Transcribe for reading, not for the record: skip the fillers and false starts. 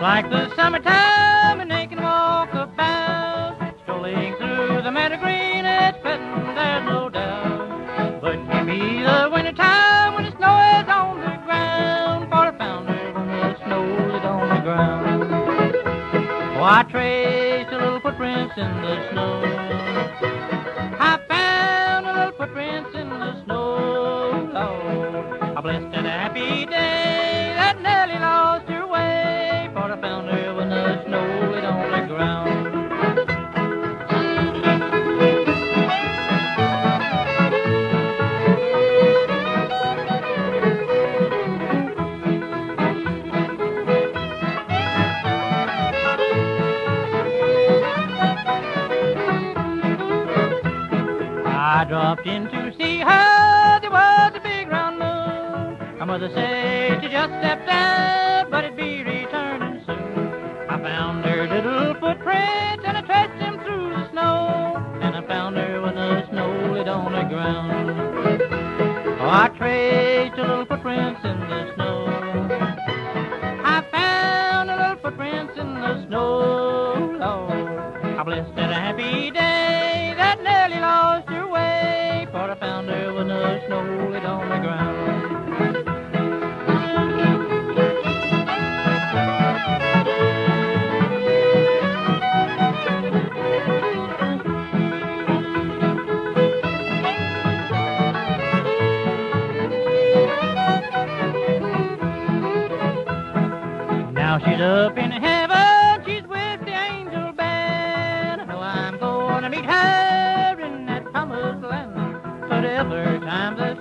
like the summertime and they can walk about, strolling through the meadow green, it's fitting, there's no doubt. But give me the wintertime when the snow is on the ground, for I found her when the snow is on the ground. Oh, I traced the little footprints in the snow. I found the little footprints in the snow, Lord. I blessed and happy day that Nellie lost her way, for I found her when the snow laid on the ground. I dropped in to see her, there was a big round moon. My mother said she just stepped out, but it'd be returning soon. I found her little footprints and I traced them through the snow, and I found her when the snow laid on the ground. Oh, I traced the little footprints in the snow. I found the little footprints in the snow, Lord. I blessed that happy day that Nellie lost her way, for I found her when the snow laid on the ground. Now she's up in heaven, she's with the angel band. I know I'm going to meet her in that promised land, but every time the